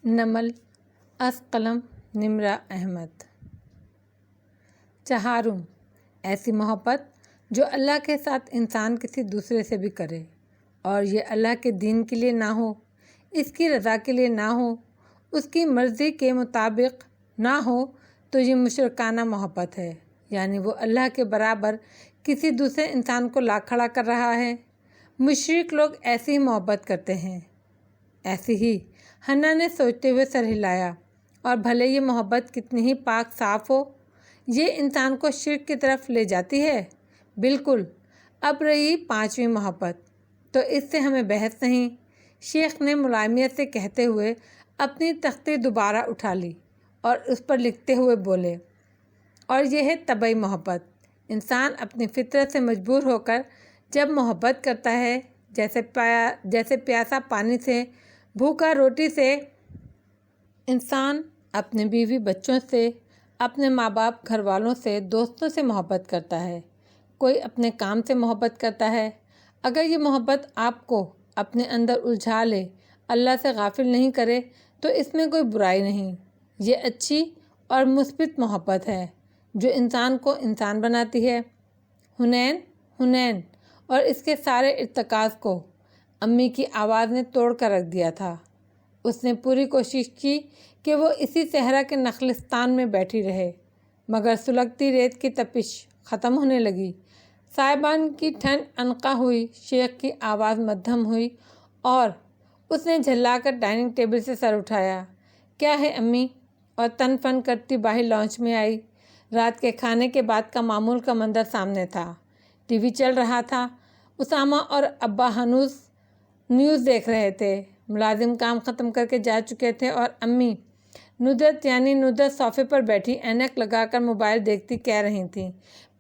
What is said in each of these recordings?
نمل از قلم نمرہ احمد۔ چہارم، ایسی محبت جو اللہ کے ساتھ انسان کسی دوسرے سے بھی کرے اور یہ اللہ کے دین کے لیے نہ ہو، اس کی رضا کے لیے نہ ہو، اس کی مرضی کے مطابق نہ ہو تو یہ مشرکانہ محبت ہے، یعنی وہ اللہ کے برابر کسی دوسرے انسان کو لا کھڑا کر رہا ہے۔ مشرک لوگ ایسی ہی محبت کرتے ہیں۔ ایسی ہی حنا نے سوچتے ہوئے سر ہلایا، اور بھلے یہ محبت کتنی ہی پاک صاف ہو، یہ انسان کو شرک کی طرف لے جاتی ہے۔ بالکل۔ اب رہی پانچویں محبت، تو اس سے ہمیں بحث نہیں، شیخ نے ملائمیت سے کہتے ہوئے اپنی تختی دوبارہ اٹھا لی اور اس پر لکھتے ہوئے بولے، اور یہ ہے طبعی محبت۔ انسان اپنی فطرت سے مجبور ہو کر جب محبت کرتا ہے، جیسے پیاسا پانی سے، بھوکا روٹی سے، انسان اپنے بیوی بچوں سے، اپنے ماں باپ گھر والوں سے، دوستوں سے محبت کرتا ہے، کوئی اپنے کام سے محبت کرتا ہے۔ اگر یہ محبت آپ کو اپنے اندر الجھا لے، اللہ سے غافل نہیں کرے تو اس میں کوئی برائی نہیں۔ یہ اچھی اور مثبت محبت ہے جو انسان کو انسان بناتی ہے۔ حنین اور اس کے سارے ارتکاز کو امی کی آواز نے توڑ کر رکھ دیا تھا۔ اس نے پوری کوشش کی کہ وہ اسی صحرا کے نخلستان میں بیٹھی رہے، مگر سلگتی ریت کی تپش ختم ہونے لگی، سائبان کی ٹھنڈ عنقا ہوئی، شیخ کی آواز مدھم ہوئی اور اس نے جھلا کر ڈائننگ ٹیبل سے سر اٹھایا۔ کیا ہے امی؟ اور تن فن کرتی باہر لانچ میں آئی۔ رات کے کھانے کے بعد کا معمول کا منظر سامنے تھا۔ ٹی وی چل رہا تھا، اسامہ اور ابا ہنوز نیوز دیکھ رہے تھے۔ ملازم کام ختم کر کے جا چکے تھے اور امی ندرت صوفے پر بیٹھی اینک لگا کر موبائل دیکھتی کہہ رہی تھیں،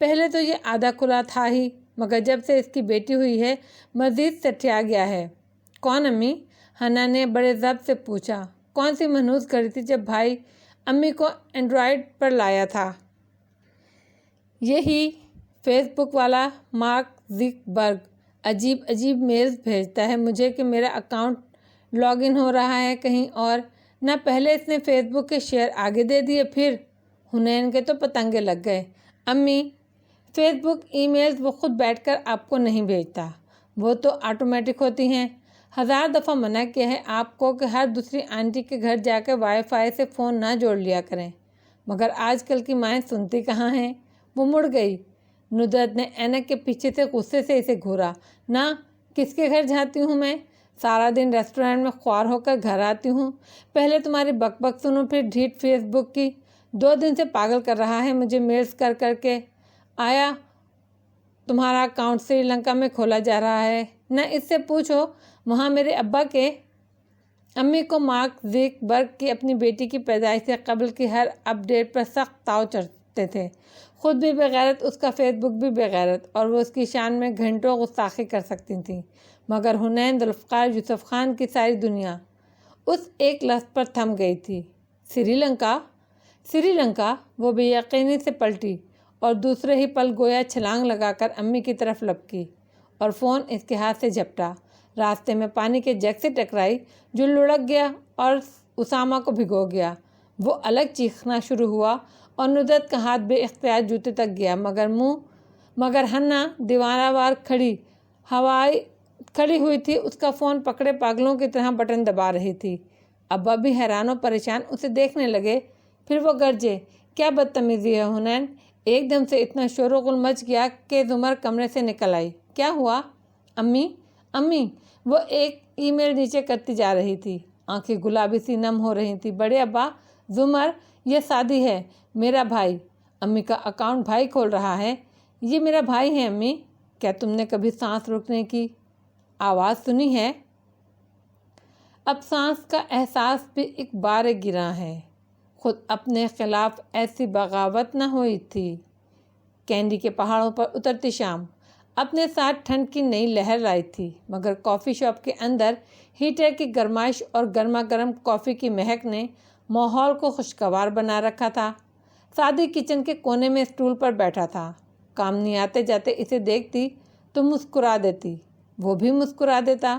پہلے تو یہ آدھا کھلا تھا ہی، مگر جب سے اس کی بیٹی ہوئی ہے مزید سٹیا گیا ہے۔ کون امی؟ حنا نے بڑے ضبط سے پوچھا۔ کون سی منحوس گھڑی تھی جب بھائی امی کو اینڈرائیڈ پر لایا تھا؟ یہی فیس بک والا مارک زکربرگ عجیب میلز بھیجتا ہے مجھے کہ میرا اکاؤنٹ لاگ ان ہو رہا ہے کہیں اور نہ۔ پہلے اس نے فیس بک کے شیئر آگے دے دیے، پھر حنین کے تو پتنگے لگ گئے۔ امی، فیس بک ای میلز وہ خود بیٹھ کر آپ کو نہیں بھیجتا، وہ تو آٹومیٹک ہوتی ہیں۔ 1000 دفعہ منع کیا ہے آپ کو کہ ہر دوسری آنٹی کے گھر جا کے وائی فائی سے فون نہ جوڑ لیا کریں، مگر آج کل کی مائیں سنتی کہاں ہیں۔ وہ مڑ گئی۔ ندرت نے اینک کے پیچھے سے غصے سے اسے گھورا۔ نہ، کس کے گھر جاتی ہوں میں؟ سارا دن ریسٹورینٹ میں خوار ہو کر گھر آتی ہوں، پہلے تمہاری بک بک سنوں، پھر ڈھیٹ فیس بک کی۔ 2 دن سے پاگل کر رہا ہے مجھے میلز کر کر کے۔ آیا تمہارا اکاؤنٹ سری لنکا میں کھولا جا رہا ہے؟ نہ، اس سے پوچھو وہاں میرے ابا کے۔ امی کو مارک زکربرگ کی اپنی بیٹی کی پیدائش سے قبل کی ہر اپ ڈیٹ پر سخت تاؤ چڑھتے تھے۔ خود بھی بغیرت، اس کا فیس بک بھی بغیرت، اور وہ اس کی شان میں گھنٹوں گستاخی کر سکتی تھیں، مگر حنین، ذوالفقار، یوسف خان کی ساری دنیا اس ایک لفظ پر تھم گئی تھی۔ سری لنکا؟ وہ بے یقینی سے پلٹی اور دوسرے ہی پل گویا چھلانگ لگا کر امی کی طرف لپکی اور فون اس کے ہاتھ سے جھپٹا، راستے میں پانی کے جگ سے ٹکرائی جو لڑک گیا اور اسامہ کو بھگو گیا۔ وہ الگ چیخنا شروع ہوا اور ندرت کا ہاتھ بے اختیار جوتے تک گیا، مگر حنا دیوانہ وار کھڑی ہوئی تھی، اس کا فون پکڑے پاگلوں کی طرح بٹن دبا رہی تھی۔ ابا بھی حیران و پریشان اسے دیکھنے لگے، پھر وہ گرجے، کیا بدتمیزی ہے حنین؟ ایک دم سے اتنا شور و غل مچ گیا کہ زمر کمرے سے نکل آئی۔ کیا ہوا؟ امی، وہ ایک ای میل نیچے کرتی جا رہی تھی، آنکھیں گلابی سی نم ہو رہی تھی۔ بڑے ابا، زمر، یہ سعدی ہے، میرا بھائی۔ امی کا اکاؤنٹ بھائی کھول رہا ہے؟ یہ میرا بھائی ہے امی۔ کیا تم نے کبھی سانس روکنے کی آواز سنی ہے؟ اب سانس کا احساس بھی ایک بار گراں ہے۔ خود اپنے خلاف ایسی بغاوت نہ ہوئی تھی۔ کینڈی کے پہاڑوں پر اترتی شام اپنے ساتھ ٹھنڈ کی نئی لہر لائی تھی، مگر کافی شاپ کے اندر ہیٹر کی گرمائش اور گرما گرم کافی کی مہک نے ماحول کو خوشگوار بنا رکھا تھا۔ سعدی کچن کے کونے میں اسٹول پر بیٹھا تھا۔ کامنی آتے جاتے اسے دیکھتی تو مسکرا دیتی، وہ بھی مسکرا دیتا۔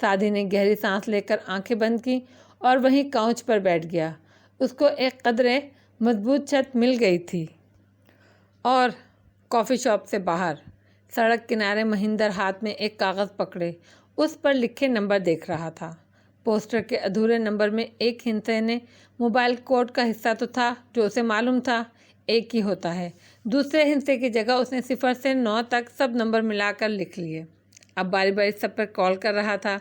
سعدی نے گہری سانس لے کر آنکھیں بند کی اور وہیں کاؤچ پر بیٹھ گیا۔ اس کو ایک قدرے مضبوط چھت مل گئی تھی اور کافی شاپ سے باہر سڑک کنارے مہندر ہاتھ میں ایک کاغذ پکڑے اس پر لکھے نمبر دیکھ رہا تھا۔ پوسٹر کے ادھورے نمبر میں ایک ہندسے نے موبائل کوڈ کا حصہ تو تھا جو اسے معلوم تھا ایک ہی ہوتا ہے، دوسرے ہندسے کی جگہ اس نے 0 سے 9 تک سب نمبر ملا کر لکھ لیے۔ اب باری باری سب پر کال کر رہا تھا۔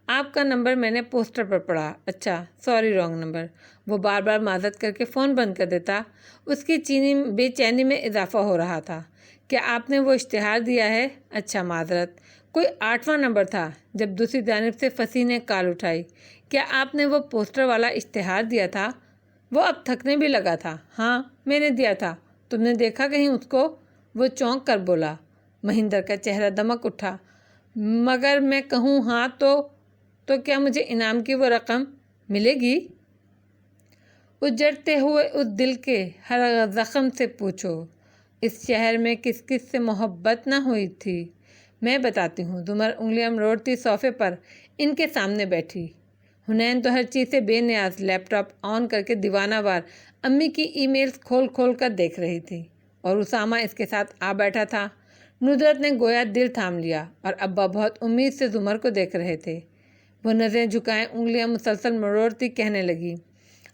آپ کا نمبر میں نے پوسٹر پر پڑھا۔ اچھا، سوری، رانگ نمبر۔ وہ بار بار معذرت کر کے فون بند کر دیتا۔ اس کی بے چینی میں اضافہ ہو رہا تھا۔ کیا آپ نے وہ اشتہار دیا ہے؟ اچھا، معذرت، کوئی 8واں نمبر تھا۔ جب دوسری جانب سے فصیح نے کال اٹھائی، کیا آپ نے وہ پوسٹر والا اشتہار دیا تھا؟ وہ اب تھکنے بھی لگا تھا۔ ہاں، میں نے دیا تھا۔ تم نے دیکھا کہیں اس کو؟ وہ چونک کر بولا۔ مہندر کا چہرہ دمک اٹھا۔ مگر میں کہوں ہاں تو کیا مجھے انعام کی وہ رقم ملے گی؟ اجڑتے ہوئے اس دل کے ہر زخم سے پوچھو، اس شہر میں کس کس سے محبت نہ ہوئی تھی؟ میں بتاتی ہوں۔ زمر انگلیاں مروڑتی صوفے پر ان کے سامنے بیٹھی۔ حنین تو ہر چیز سے بے نیاز لیپ ٹاپ آن کر کے دیوانہ وار امی کی ای میلز کھول کھول کر دیکھ رہی تھی اور اسامہ اس کے ساتھ آ بیٹھا تھا۔ ندرت نے گویا دل تھام لیا اور ابا بہت امید سے زمر کو دیکھ رہے تھے۔ وہ نظریں جھکائے انگلیاں مسلسل مروڑتی کہنے لگی،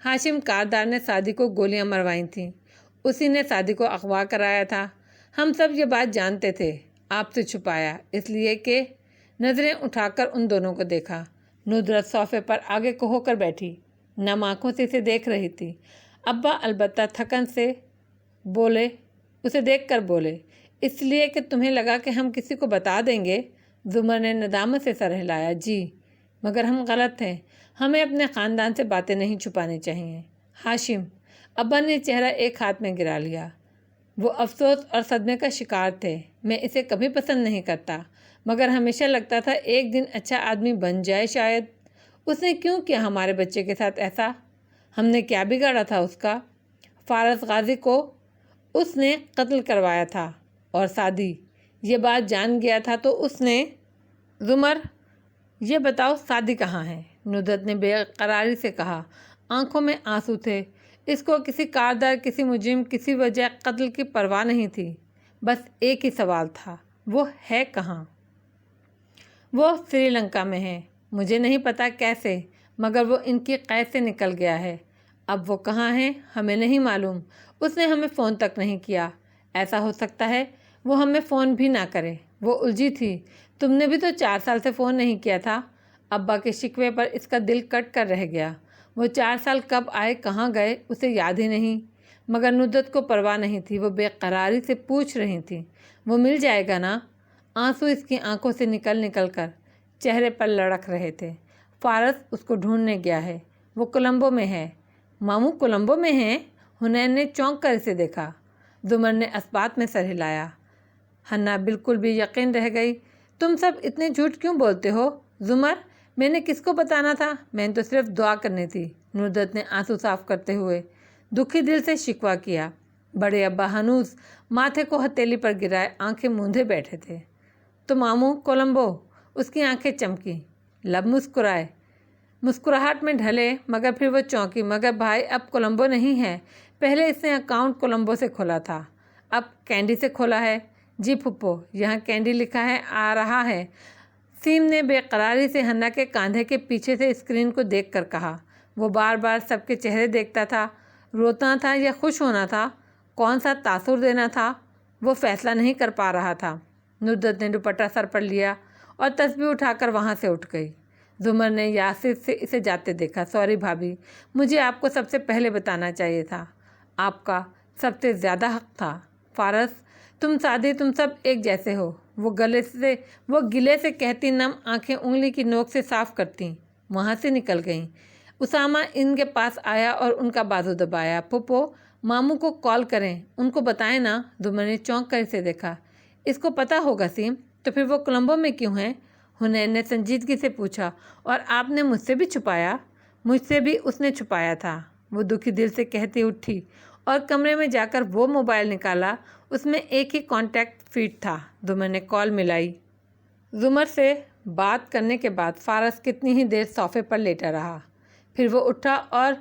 ہاشم کاردار نے سعدی کو گولیاں مروائی تھیں، اسی نے سعدی کو اغوا کرایا تھا۔ ہم سب یہ بات جانتے تھے، آپ سے چھپایا اس لیے کہ… نظریں اٹھا کر ان دونوں کو دیکھا۔ ندرت صوفے پر آگے کو ہو کر بیٹھی نم آنکھوں سے اسے دیکھ رہی تھی۔ ابا البتہ تھکن سے بولے، اسے دیکھ کر بولے، اس لیے کہ تمہیں لگا کہ ہم کسی کو بتا دیں گے؟ زمر نے ندامت سے سر ہلایا۔ جی، مگر ہم غلط ہیں، ہمیں اپنے خاندان سے باتیں نہیں چھپانی چاہیے۔ ہاشم، ابا نے چہرہ ایک ہاتھ میں گرا لیا۔ وہ افسوس اور صدمے کا شکار تھے۔ میں اسے کبھی پسند نہیں کرتا، مگر ہمیشہ لگتا تھا ایک دن اچھا آدمی بن جائے شاید۔ اس نے کیوں کیا ہمارے بچے کے ساتھ ایسا؟ ہم نے کیا بگاڑا تھا اس کا؟ فارس غازی کو اس نے قتل کروایا تھا اور سعدی یہ بات جان گیا تھا تو اس نے… زمر، یہ بتاؤ سعدی کہاں ہے؟ ندرت نے بے قراری سے کہا۔ آنکھوں میں آنسو تھے۔ اس کو کسی کاردار، کسی مجرم، کسی وجہ قتل کی پرواہ نہیں تھی۔ بس ایک ہی سوال تھا، وہ ہے کہاں؟ وہ سری لنکا میں ہے۔ مجھے نہیں پتا کیسے، مگر وہ ان کی قید سے نکل گیا ہے۔ اب وہ کہاں ہے ہمیں نہیں معلوم۔ اس نے ہمیں فون تک نہیں کیا۔ ایسا ہو سکتا ہے وہ ہمیں فون بھی نہ کرے۔ وہ الجھی تھی۔ تم نے بھی تو 4 سال سے فون نہیں کیا تھا۔ ابا کے شکوے پر اس کا دل کٹ کر رہ گیا۔ وہ 4 سال کب آئے، کہاں گئے، اسے یاد ہی نہیں۔ مگر ندرت کو پرواہ نہیں تھی۔ وہ بے قراری سے پوچھ رہی تھی، وہ مل جائے گا نا؟ آنسو اس کی آنکھوں سے نکل نکل کر چہرے پر لڑک رہے تھے۔ فارس اس کو ڈھونڈنے گیا ہے، وہ کولمبو میں ہے۔ ماموں کولمبو میں ہیں؟ حنین نے چونک کر اسے دیکھا۔ زمر نے اثبات میں سر ہلایا۔ حنا بالکل بھی یقین رہ گئی۔ تم سب اتنے جھوٹ کیوں بولتے ہو؟ زمر، میں نے کس کو بتانا تھا؟ میں نے تو صرف دعا کرنی تھی۔ ندرت نے آنسو صاف کرتے ہوئے دکھی دل سے شکوہ کیا۔ بڑے ابا ہنوز ماتھے کو ہتھیلی پر گرائے آنکھیں موندھے بیٹھے تھے۔ تو ماموں کولمبو؟ اس کی آنکھیں چمکی، لب مسکرائے، مسکراہٹ میں ڈھلے، مگر پھر وہ چونکی۔ مگر بھائی اب کولمبو نہیں ہے۔ پہلے اس نے اکاؤنٹ کولمبو سے کھولا تھا، اب کینڈی سے کھولا ہے۔ جی پھپھو، یہاں کینڈی لکھا ہے، آ رہا ہے۔ سیم نے بے قراری سے حنا کے کاندھے کے پیچھے سے اسکرین کو دیکھ کر کہا۔ وہ بار بار سب کے چہرے دیکھتا تھا۔ رونا تھا یا خوش ہونا تھا، کون سا تاثر دینا تھا، وہ فیصلہ نہیں کر پا رہا تھا۔ ندرت نے دوپٹہ سر پر لیا اور تسبیح اٹھا کر وہاں سے اٹھ گئی۔ زمر نے یاسر سے اسے جاتے دیکھا۔ سوری بھابھی، مجھے آپ کو سب سے پہلے بتانا چاہیے تھا۔ آپ کا سب سے زیادہ حق تھا۔ فارس، تم سعدی، تم سب ایک جیسے ہو۔ وہ گلے سے کہتی نم آنکھیں انگلی کی نوک سے صاف کرتی وہاں سے نکل گئیں۔ اسامہ ان کے پاس آیا اور ان کا بازو دبایا۔ پھپھو، ماموں کو کال کریں، ان کو بتائیں نا۔ زمر نے چونک کر اسے دیکھا۔ اس کو پتہ ہوگا سیم، تو پھر وہ کولمبو میں کیوں ہیں؟ حنین نے سنجیدگی سے پوچھا۔ اور آپ نے مجھ سے بھی چھپایا؟ مجھ سے بھی اس نے چھپایا تھا، وہ دکھی دل سے کہتی اٹھی اور کمرے میں جا کر وہ موبائل نکالا۔ اس میں ایک ہی کانٹیکٹ فیڈ تھا۔ زمر نے کال ملائی۔ زمر سے بات کرنے کے بعد فارس کتنی ہی دیر صوفے پر لیٹا رہا، پھر وہ اٹھا اور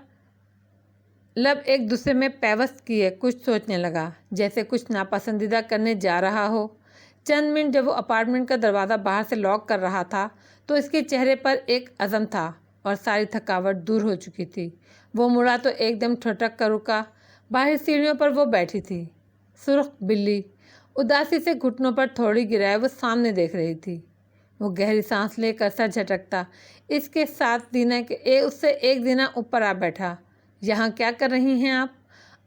لب ایک دوسرے میں پیوست کیے کچھ سوچنے لگا، جیسے کچھ ناپسندیدہ کرنے جا رہا ہو۔ چند منٹ جب وہ اپارٹمنٹ کا دروازہ باہر سے لاک کر رہا تھا تو اس کے چہرے پر ایک عزم تھا اور ساری تھکاوٹ دور ہو چکی تھی۔ وہ مڑا تو ایک دم ٹھٹک کر رکا۔ باہر سیڑھیوں پر وہ بیٹھی تھی، سرخ بلی اداسی سے گھٹنوں پر تھوڑی گرائے وہ سامنے دیکھ رہی تھی۔ وہ گہری سانس لے کر سر جھٹکتا۔ اس کے ساتھ زینہ اس سے ایک زینہ اوپر آ بیٹھا۔ یہاں کیا کر رہی ہیں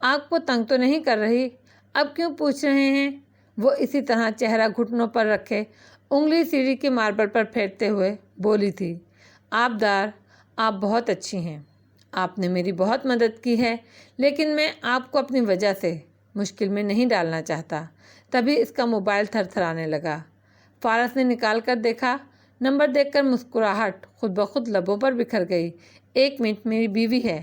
آپ کو تنگ تو نہیں کر رہی؟ اب کیوں پوچھ رہے ہیں؟ وہ اسی طرح چہرہ گھٹنوں پر رکھے انگلی سیڑھی کے ماربل پر پھیرتے ہوئے بولی تھی، آبدار، آپ بہت اچھی ہیں، آپ نے میری بہت مدد کی ہے، لیکن میں آپ کو اپنی وجہ سے مشکل میں نہیں ڈالنا چاہتا۔ تبھی اس کا موبائل تھر تھرانے لگا۔ فارس نے نکال کر دیکھا۔ نمبر دیکھ کر مسکراہٹ خود بخود لبوں پر بکھر گئی۔ 1 منٹ، میری بیوی ہے۔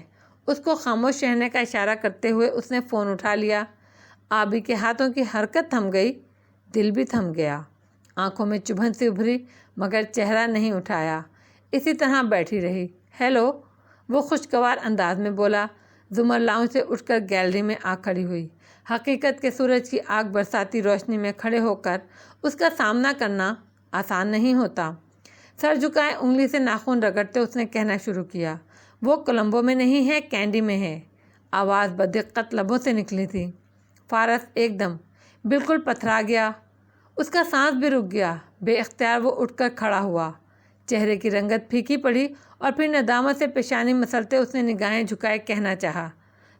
اس کو خاموش رہنے کا اشارہ کرتے ہوئے اس نے فون اٹھا لیا۔ آبی کے ہاتھوں کی حرکت تھم گئی، دل بھی تھم گیا۔ آنکھوں میں چبھن سی ابھری مگر چہرہ نہیں اٹھایا، اسی طرح بیٹھی رہی۔ ہیلو، وہ خوشگوار انداز میں بولا۔ زمر لاؤنج سے اٹھ کر گیلری میں آ کھڑی ہوئی۔ حقیقت کے سورج کی آگ برساتی روشنی میں کھڑے ہو کر اس کا سامنا کرنا آسان نہیں ہوتا۔ سر جھکائے انگلی سے ناخن رگڑتے اس نے کہنا شروع کیا، وہ کولمبو میں نہیں ہے، کینڈی میں ہے۔ آواز بدقت لبوں سے نکلی تھی۔ فارس ایک دم بالکل پتھرا گیا، اس کا سانس بھی رک گیا۔ بے اختیار وہ اٹھ کر کھڑا ہوا۔ چہرے کی رنگت پھیکی پڑی اور پھر ندامت سے پیشانی مسلتے اس نے نگاہیں جھکائے کہنا چاہا،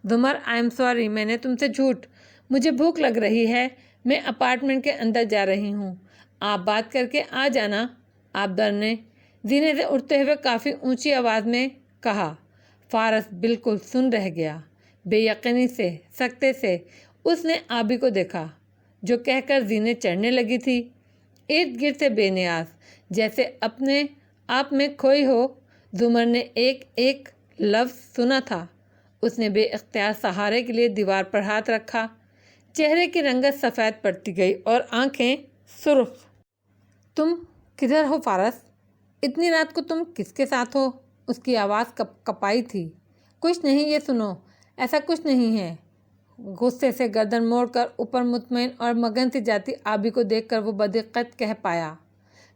زمر، آئی ایم سوری، میں نے تم سے جھوٹ، مجھے بھوک لگ رہی ہے، میں اپارٹمنٹ کے اندر جا رہی ہوں، آپ بات کر کے آ جانا۔ آبدار نے زینے سے اٹھتے ہوئے کافی اونچی آواز میں کہا۔ فارس بالکل سن رہ گیا۔ بے یقینی سے، سکتے سے اس نے آبی کو دیکھا جو کہہ کر زینے چڑھنے لگی تھی، ارد گرد سے بے نیاز، جیسے اپنے آپ میں کھوئی ہو۔ زمر نے ایک ایک لفظ سنا تھا۔ اس نے بے اختیار سہارے کے لیے دیوار پر ہاتھ رکھا۔ چہرے کی رنگت سفید پڑتی گئی اور آنکھیں سرخ۔ تم کدھر ہو فارس؟ اتنی رات کو تم کس کے ساتھ ہو؟ اس کی آواز کپائی تھی۔ کچھ نہیں، یہ سنو، ایسا کچھ نہیں ہے۔ غصے سے گردن موڑ کر اوپر مطمئن اور مگن سی جاتی آبی کو دیکھ کر وہ بدقت کہہ پایا۔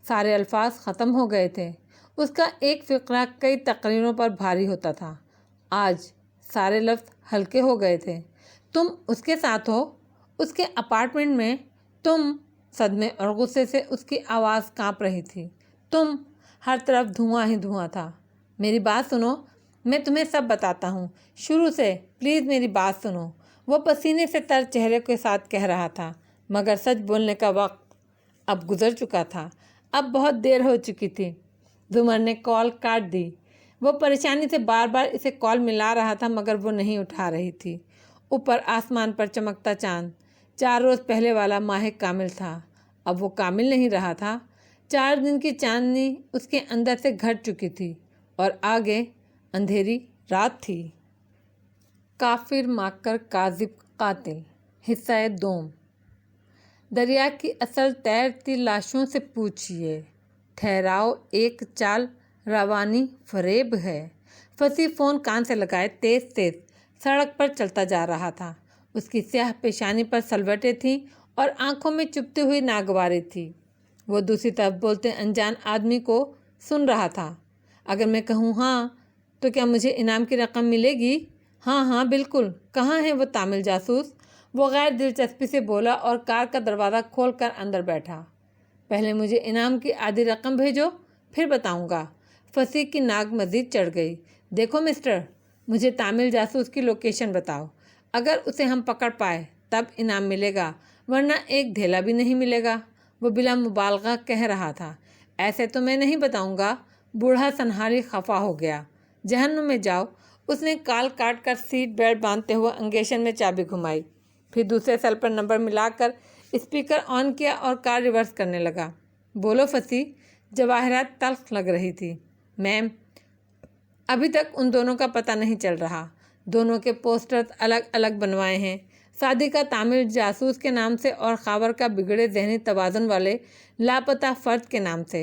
سارے الفاظ ختم ہو گئے تھے۔ اس کا ایک فقرہ کئی تقریروں پر بھاری ہوتا تھا، آج سارے لفظ ہلکے ہو گئے تھے۔ تم اس کے ساتھ ہو، اس کے اپارٹمنٹ میں؟ تم؟ صدمے اور غصے سے اس کی آواز کانپ رہی تھی۔ تم؟ ہر طرف دھواں ہی دھواں تھا۔ میری بات سنو، میں تمہیں سب بتاتا ہوں، شروع سے، پلیز میری بات سنو۔ وہ پسینے سے تر چہرے کے ساتھ کہہ رہا تھا، مگر سچ بولنے کا وقت اب گزر چکا تھا، اب بہت دیر ہو چکی تھی۔ زمر نے کال کاٹ دی۔ وہ پریشانی سے بار بار اسے کال ملا رہا تھا مگر وہ نہیں اٹھا رہی تھی۔ اوپر آسمان پر چمکتا چاند 4 روز پہلے والا ماہ کامل تھا، اب وہ کامل نہیں رہا تھا۔ 4 دن کی چاندنی اس کے اندر سے گھٹ چکی تھی اور آگے اندھیری رات تھی۔ کافر ماکر کاذب قاتل، حصہ دوم۔ دریا کی اصل تیرتی لاشوں سے پوچھئے، ٹھہراؤ ایک چال روانی فریب ہے۔ فصیح فون کان سے لگائے تیز تیز سڑک پر چلتا جا رہا تھا۔ اس کی سیاہ پیشانی پر سلوٹیں تھیں اور آنکھوں میں چبھتی ہوئی ناگواری تھی۔ وہ دوسری طرف بولتے انجان آدمی کو سن رہا تھا۔ اگر میں کہوں ہاں تو کیا مجھے انعام کی رقم ملے گی؟ ہاں ہاں بالکل۔ کہاں ہے وہ تامل جاسوس؟ وہ غیر دلچسپی سے بولا اور کار کا دروازہ کھول کر اندر بیٹھا۔ پہلے مجھے انعام کی آدھی رقم بھیجو، پھر بتاؤں گا۔ فصیح کی ناک مزید چڑھ گئی۔ دیکھو مسٹر، مجھے تامل جاسوس کی لوکیشن بتاؤ، اگر اسے ہم پکڑ پائے تب انعام ملے گا، ورنہ ایک دھیلا بھی نہیں ملے گا۔ وہ بلا مبالغہ کہہ رہا تھا۔ ایسے تو میں نہیں بتاؤں گا۔ بوڑھا سنہاری خفا ہو گیا۔ جہنم میں جاؤ۔ اس نے کال کاٹ کر سیٹ بیلٹ باندھتے ہوئے انگیشن میں چابی گھمائی، پھر دوسرے سیل پر نمبر ملا کر اسپیکر آن کیا اور کار ریورس کرنے لگا۔ بولو فصیح۔ جواہرات تلخ لگ رہی تھی۔ میم، ابھی تک ان دونوں کا پتہ نہیں چل رہا۔ دونوں کے پوسٹرز الگ الگ بنوائے ہیں، سعدی کا تامل جاسوس کے نام سے اور خاور کا بگڑے ذہنی توازن والے لاپتہ فرد کے نام سے۔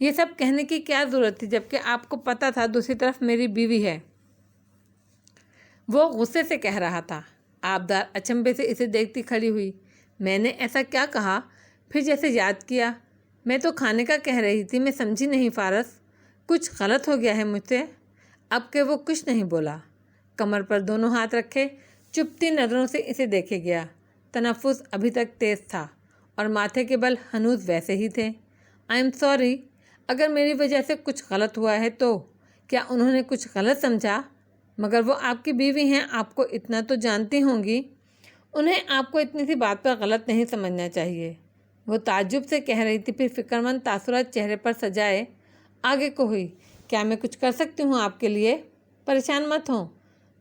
یہ سب کہنے کی کیا ضرورت تھی جبکہ آپ کو پتہ تھا دوسری طرف میری بیوی ہے؟ وہ غصے سے کہہ رہا تھا۔ آبدار اچنبھے سے اسے دیکھتی کھڑی ہوئی۔ میں نے ایسا کیا کہا؟ پھر جیسے یاد کیا، میں تو کھانے کا کہہ رہی تھی، میں سمجھی نہیں فارس، کچھ غلط ہو گیا ہے مجھ سے؟ اب کہ وہ کچھ نہیں بولا، کمر پر دونوں ہاتھ رکھے چپتی نظروں سے اسے دیکھے گیا۔ تنفس ابھی تک تیز تھا اور ماتھے کے بل ہنوز ویسے ہی تھے۔ آئی ایم سوری، اگر میری وجہ سے کچھ غلط ہوا ہے تو کیا انہوں نے کچھ غلط سمجھا؟ مگر وہ آپ کی بیوی ہیں، آپ کو اتنا تو جانتی ہوں گی، انہیں آپ کو اتنی سی بات پر غلط نہیں سمجھنا چاہیے۔ وہ تعجب سے کہہ رہی تھی، پھر فکرمند تاثرات چہرے پر سجائے آگے کو ہوئی۔ کیا میں کچھ کر سکتی ہوں آپ کے لیے؟ پریشان مت ہوں،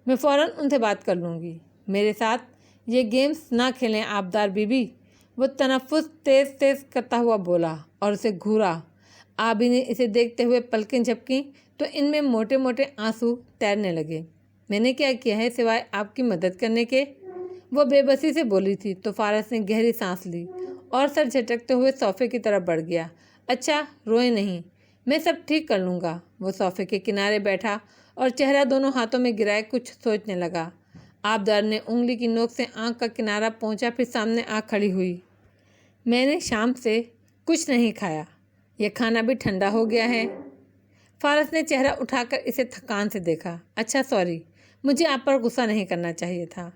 میں فوراً ان سے بات کر لوں گی۔ میرے ساتھ یہ گیمز نہ کھیلیں آبدار بی بی، وہ تنفس تیز تیز کرتا ہوا بولا اور اسے گھورا۔ آبی نے اسے دیکھتے ہوئے پلکیں جھپکیں تو ان میں موٹے موٹے آنسو تیرنے لگے۔ میں نے کیا کیا ہے سوائے آپ کی مدد کرنے کے؟ وہ بے بسی سے بولی تھی تو فارس نے گہری سانس لی اور سر جھٹکتے ہوئے صوفے کی طرف بڑھ گیا۔ اچھا روئے نہیں، میں سب ٹھیک کر لوں گا۔ وہ صوفے کے کنارے بیٹھا اور چہرہ دونوں ہاتھوں میں گرائے کچھ سوچنے لگا۔ آبدار نے انگلی کی نوک سے آنکھ کا کنارہ پہنچا، پھر سامنے آ کھڑی ہوئی۔ میں نے شام سے کچھ نہیں کھایا، یہ کھانا بھی ٹھنڈا ہو گیا ہے۔ فارس نے چہرہ اٹھا کر اسے تھکان سے دیکھا۔ اچھا سوری، مجھے آپ پر غصہ نہیں کرنا چاہیے تھا۔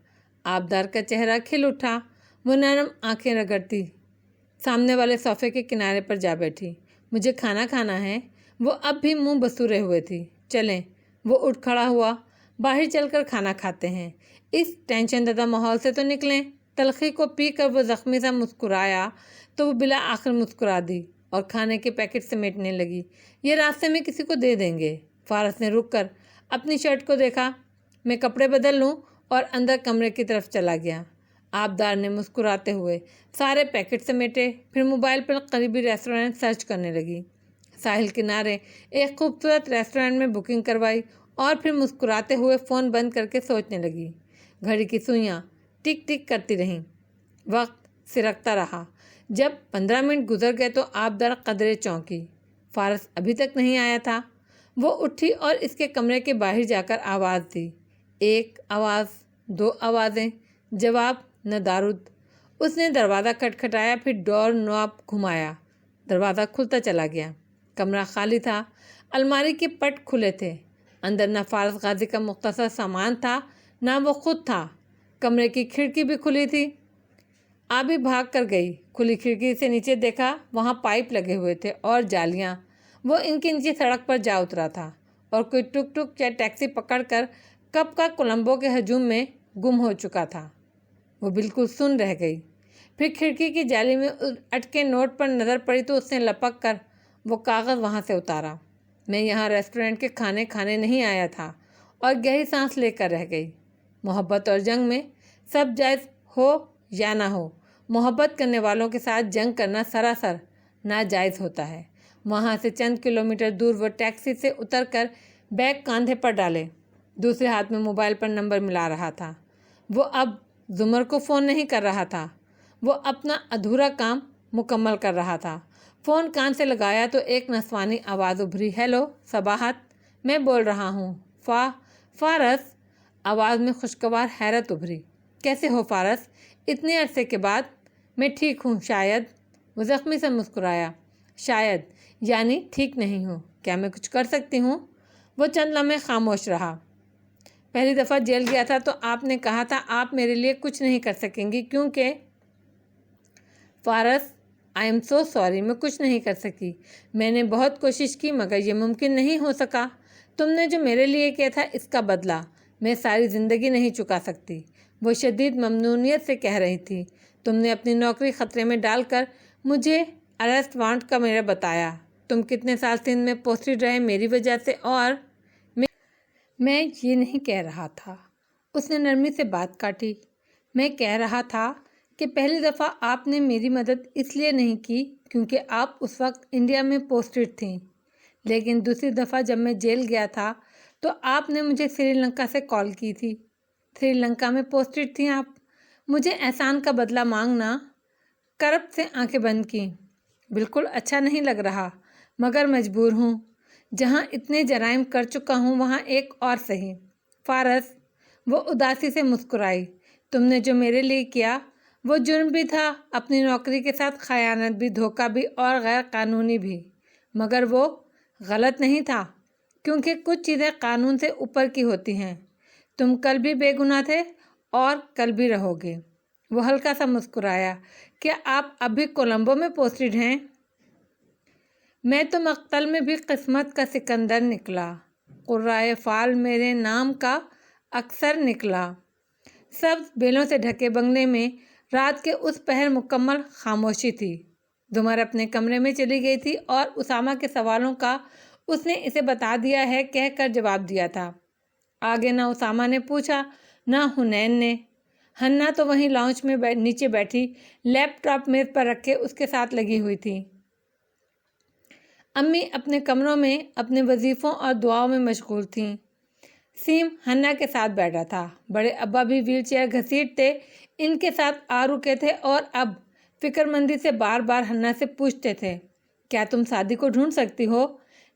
آبدار کا چہرہ کھل اٹھا، وہ نرم آنکھیں رگڑتی سامنے والے صوفے کے کنارے پر جا بیٹھی۔ مجھے کھانا کھانا ہے۔ وہ اب بھی منہ بسورے ہوئے تھی۔ چلیں، وہ اٹھ کھڑا ہوا، باہر چل کر کھانا کھاتے ہیں، اس ٹینشن زدہ ماحول سے تو نکلیں۔ تلخی کو پی کر وہ زخمی سا مسکرایا تو وہ بالآخر مسکرا دی اور کھانے کے پیکٹ سمیٹنے لگی۔ یہ راستے میں کسی کو دے دیں گے۔ فارس نے رک کر اپنی شرٹ کو دیکھا۔ میں کپڑے بدل لوں اور اندر کمرے کی طرف چلا گیا۔ آبدار نے مسکراتے ہوئے سارے پیکٹ سمیٹے، پھر موبائل پر قریبی ریسٹورنٹ سرچ کرنے لگی۔ ساحل کنارے ایک خوبصورت ریسٹورنٹ میں بکنگ کروائی اور پھر مسکراتے ہوئے فون بند کر کے سوچنے لگی۔ گھڑی کی سوئیاں ٹک ٹک کرتی رہیں، وقت سرکتا رہا۔ جب 15 منٹ گزر گئے تو آبدار قدرے چونکی۔ فارس ابھی تک نہیں آیا تھا۔ وہ اٹھی اور اس کے کمرے کے باہر جا کر آواز دی۔ ایک آواز، دو آوازیں، جواب نہ دارد۔ اس نے دروازہ کھٹکھٹایا، پھر ڈور نوب گھمایا، دروازہ کھلتا چلا گیا۔ کمرہ خالی تھا، الماری کے پٹ کھلے تھے، اندر نہ فارس غازی کا مختصر سامان تھا نہ وہ خود تھا۔ کمرے کی کھڑکی بھی کھلی تھی۔ آبی بھاگ کر گئی، کھلی کھڑکی سے نیچے دیکھا، وہاں پائپ لگے ہوئے تھے اور جالیاں۔ وہ ان کے نیچے سڑک پر جا اترا تھا اور کوئی ٹک ٹک یا ٹیکسی پکڑ کر کب کا کولمبو کے ہجوم میں گم ہو چکا تھا۔ وہ بالکل سن رہ گئی۔ پھر کھڑکی کی جالی میں اٹکے نوٹ پر نظر پڑی تو اس نے لپک کر وہ کاغذ وہاں سے اتارا۔ میں یہاں ریسٹورنٹ کے کھانے کھانے نہیں آیا تھا، اور گہری سانس لے کر رہ گئی۔ محبت اور جنگ میں سب جائز ہو یا نہ ہو، محبت کرنے والوں کے ساتھ جنگ کرنا سراسر ناجائز ہوتا ہے۔ وہاں سے چند کلومیٹر دور وہ ٹیکسی سے اتر کر بیگ کاندھے پر ڈالے، دوسرے ہاتھ میں موبائل پر نمبر ملا رہا تھا۔ وہ اب زمر کو فون نہیں کر رہا تھا، وہ اپنا ادھورا کام مکمل کر رہا تھا۔ فون کان سے لگایا تو ایک نسوانی آواز ابھری، ہیلو صباحت، میں بول رہا ہوں۔ فارس، آواز میں خوشگوار حیرت ابھری۔ کیسے ہو فارس، اتنے عرصے کے بعد؟ میں ٹھیک ہوں شاید، وہ زخمی سے مسکرایا۔ شاید یعنی ٹھیک نہیں ہوں، کیا میں کچھ کر سکتی ہوں؟ وہ چند لمحے خاموش رہا۔ پہلی دفعہ جیل گیا تھا تو آپ نے کہا تھا آپ میرے لیے کچھ نہیں کر سکیں گی کیونکہ… فارس، آئی ایم سو سوری، میں کچھ نہیں کر سکی۔ میں نے بہت کوشش کی مگر یہ ممکن نہیں ہو سکا۔ تم نے جو میرے لیے کیا تھا اس کا بدلہ میں ساری زندگی نہیں چکا سکتی، وہ شدید ممنونیت سے کہہ رہی تھی۔ تم نے اپنی نوکری خطرے میں ڈال کر مجھے اریسٹ وارنٹ کا میرا بتایا۔ تم کتنے سال سندھ میں پوسٹڈ رہے میری وجہ سے، اور میں یہ نہیں کہہ رہا تھا، اس نے نرمی سے بات کاٹی۔ میں کہہ رہا تھا کہ پہلی دفعہ آپ نے میری مدد اس لیے نہیں کی کیونکہ آپ اس وقت انڈیا میں پوسٹڈ تھیں، لیکن دوسری دفعہ جب میں جیل گیا تھا تو آپ نے مجھے سری لنکا سے کال کی تھی۔ سری لنکا میں پوسٹڈ تھیں آپ؟ مجھے احسان کا بدلہ مانگنا۔ کرب سے آنکھیں بند کیں۔ بالکل اچھا نہیں لگ رہا، مگر مجبور ہوں، جہاں اتنے جرائم کر چکا ہوں وہاں ایک اور صحیح۔ فارس، وہ اداسی سے مسکرائی، تم نے جو میرے لیے کیا وہ جرم بھی تھا، اپنی نوکری کے ساتھ خیانت بھی، دھوکہ بھی اور غیر قانونی بھی، مگر وہ غلط نہیں تھا، کیونکہ کچھ چیزیں قانون سے اوپر کی ہوتی ہیں۔ تم کل بھی بے گناہ تھے اور کل بھی رہو گے۔ وہ ہلکا سا مسکرایا، کیا آپ اب بھی کولمبو میں پوسٹڈ ہیں؟ میں تو مقتل میں بھی قسمت کا سکندر نکلا، قرائے فال میرے نام کا اکثر نکلا۔ سبز بیلوں سے ڈھکے بنگلے میں رات کے اس پہر مکمل خاموشی تھی۔ دمر اپنے کمرے میں چلی گئی تھی اور اسامہ کے سوالوں کا اس نے اسے بتا دیا ہے کہہ کر جواب دیا تھا۔ آگے نہ اسامہ نے پوچھا نہ حنین نے۔ ہنّا تو وہیں لاؤنج میں نیچے بیٹھی لیپ ٹاپ میز پر رکھے اس کے ساتھ لگی ہوئی تھی۔ امی اپنے کمروں میں اپنے وظیفوں اور دعاؤں میں مشغول تھیں۔ سیم ہنّا کے ساتھ بیٹھا تھا۔ بڑے ابا بھی ویل چیئر گھسیٹتے ان کے ساتھ آ رکے تھے اور اب فکر مندی سے بار بار ہنّا سے پوچھتے تھے، کیا تم سعدی کو ڈھونڈ سکتی ہو؟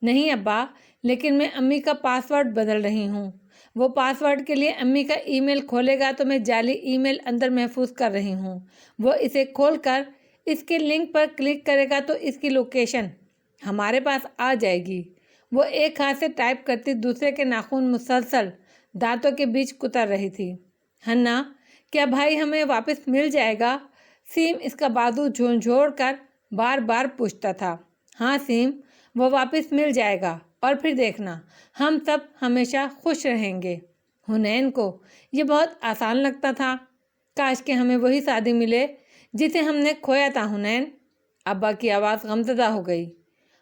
نہیں ابا، لیکن میں امی کا پاس ورڈ بدل رہی ہوں۔ وہ پاس ورڈ کے لیے امی کا ای میل کھولے گا تو میں جعلی ای میل اندر محفوظ کر رہی ہوں۔ وہ اسے کھول کر اس کے لنک پر کلک کرے گا تو اس کی لوکیشن ہمارے پاس آ جائے گی۔ وہ ایک ہاتھ سے ٹائپ کرتی دوسرے کے ناخن مسلسل دانتوں کے بیچ کتر رہی تھی۔ ہنّا، کیا بھائی ہمیں واپس مل جائے گا؟ سیم اس کا بازو جھنجھوڑ کر بار بار پوچھتا تھا۔ ہاں سیم، وہ واپس مل جائے گا اور پھر دیکھنا ہم سب ہمیشہ خوش رہیں گے۔ حنین کو یہ بہت آسان لگتا تھا۔ کاش کہ ہمیں وہی سعدی ملے جسے ہم نے کھویا تھا حنین۔ ابا کی آواز غمزدہ ہو گئی۔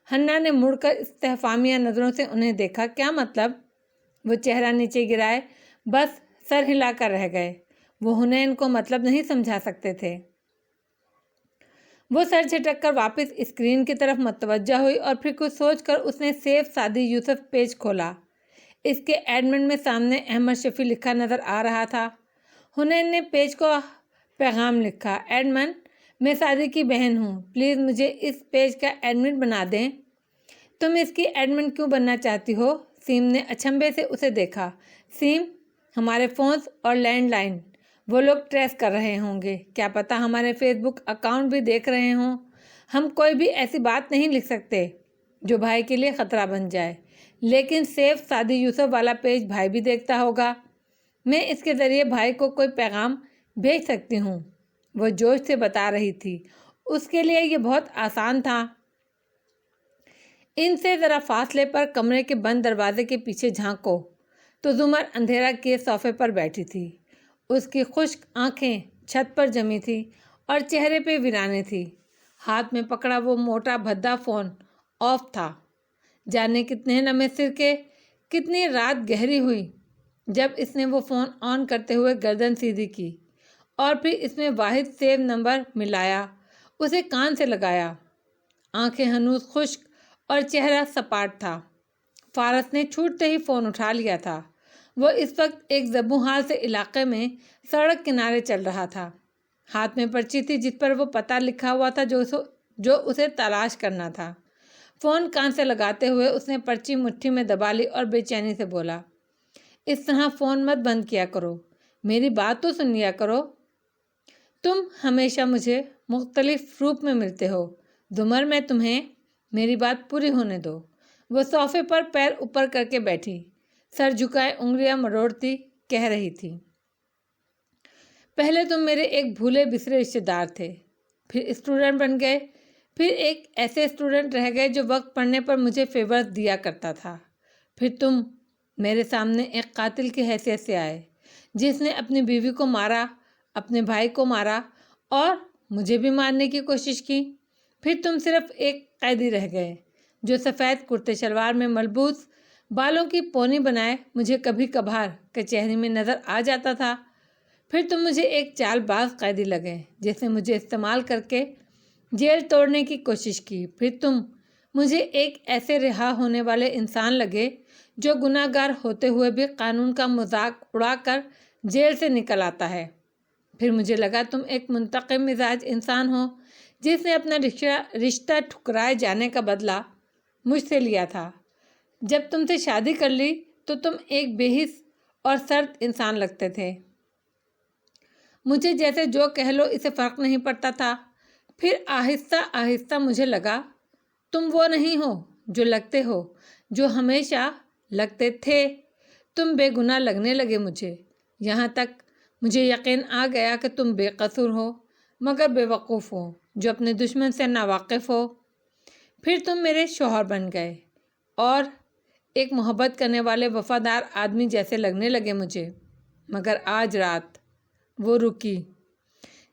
ہنّا نے مڑ کر استفہامیہ نظروں سے انہیں دیکھا۔ کیا مطلب؟ وہ چہرہ نیچے گرائے بس سر ہلا کر رہ گئے۔ وہ حنین کو مطلب نہیں سمجھا سکتے تھے۔ وہ سر جھٹک کر واپس اسکرین کی طرف متوجہ ہوئی اور پھر کچھ سوچ کر اس نے سیف سعدی یوسف پیج کھولا۔ اس کے ایڈمن میں سامنے احمد شفیع لکھا نظر آ رہا تھا۔ حنین نے پیج کو پیغام لکھا، ایڈمن، میں سعدی کی بہن ہوں، پلیز مجھے اس پیج کا ایڈمن بنا دیں۔ تم اس کی ایڈمن کیوں بننا چاہتی ہو؟ سیم نے اچنبھے سے اسے دیکھا۔ سیم، ہمارے فونز اور لینڈ لائن وہ لوگ ٹریس کر رہے ہوں گے، کیا پتہ ہمارے فیس بک اکاؤنٹ بھی دیکھ رہے ہوں۔ ہم کوئی بھی ایسی بات نہیں لکھ سکتے جو بھائی کے لیے خطرہ بن جائے، لیکن سیف سعدی یوسف والا پیج بھائی بھی دیکھتا ہوگا۔ میں اس کے ذریعے بھائی کو کوئی پیغام بھیج سکتی ہوں۔ وہ جوش سے بتا رہی تھی، اس کے لیے یہ بہت آسان تھا۔ ان سے ذرا فاصلے پر کمرے کے بند دروازے کے پیچھے جھانکو تو زمر اندھیرا کیے صوفے پر بیٹھی تھی۔ اس کی خشک آنکھیں چھت پر جمی تھی اور چہرے پہ ویرانے تھی۔ ہاتھ میں پکڑا وہ موٹا بھدا فون آف تھا۔ جانے کتنے لمحے سر کے، کتنی رات گہری ہوئی جب اس نے وہ فون آن کرتے ہوئے گردن سیدھی کی اور پھر اس میں واحد سیو نمبر ملایا، اسے کان سے لگایا۔ آنکھیں ہنوز خشک اور چہرہ سپاٹ تھا۔ فارس نے چھوٹتے ہی فون اٹھا لیا تھا۔ وہ اس وقت ایک زبوں حال سے علاقے میں سڑک کنارے چل رہا تھا۔ ہاتھ میں پرچی تھی جس پر وہ پتہ لکھا ہوا تھا جو اسے تلاش کرنا تھا۔ فون کان سے لگاتے ہوئے اس نے پرچی مٹھی میں دبا لی اور بے چینی سے بولا، اس طرح فون مت بند کیا کرو، میری بات تو سن لیا کرو۔ تم ہمیشہ مجھے مختلف روپ میں ملتے ہو، زمر، میں تمہیں میری بات پوری ہونے دو۔ وہ صوفے پر پیر اوپر کر کے بیٹھی، سر جھکائے انگلیاں مروڑتی کہہ رہی تھی، پہلے تم میرے ایک بھولے بسرے رشتے دار تھے، پھر اسٹوڈنٹ بن گئے، پھر ایک ایسے اسٹوڈنٹ رہ گئے جو وقت پڑنے پر مجھے فیورز دیا کرتا تھا، پھر تم میرے سامنے ایک قاتل کی حیثیت سے آئے جس نے اپنی بیوی کو مارا، اپنے بھائی کو مارا اور مجھے بھی مارنے کی کوشش کی، پھر تم صرف ایک قیدی رہ گئے جو سفید کرتے شلوار میں ملبوس، بالوں کی پونی بنائے مجھے کبھی کبھار کچہری میں نظر آ جاتا تھا، پھر تم مجھے ایک چال باز قیدی لگے جس نے مجھے استعمال کر کے جیل توڑنے کی کوشش کی، پھر تم مجھے ایک ایسے رہا ہونے والے انسان لگے جو گناہ گار ہوتے ہوئے بھی قانون کا مذاق اڑا کر جیل سے نکل آتا ہے، پھر مجھے لگا تم ایک منتقم مزاج انسان ہو جس نے اپنا رشتہ ٹھکرائے جانے کا بدلہ مجھ سے لیا تھا۔ جب تم سے شادی کر لی تو تم ایک بے حس اور سرد انسان لگتے تھے۔ مجھے جیسے جو کہہ لو اسے فرق نہیں پڑتا تھا۔ پھر آہستہ آہستہ مجھے لگا تم وہ نہیں ہو جو لگتے ہو، جو ہمیشہ لگتے تھے۔ تم بے گناہ لگنے لگے مجھے، یہاں تک مجھے یقین آ گیا کہ تم بے قصور ہو مگر بے وقوف ہو، جو اپنے دشمن سے ناواقف ہو۔ پھر تم میرے شوہر بن گئے اور ایک محبت کرنے والے وفادار آدمی جیسے لگنے لگے مجھے۔ مگر آج رات وہ رکی۔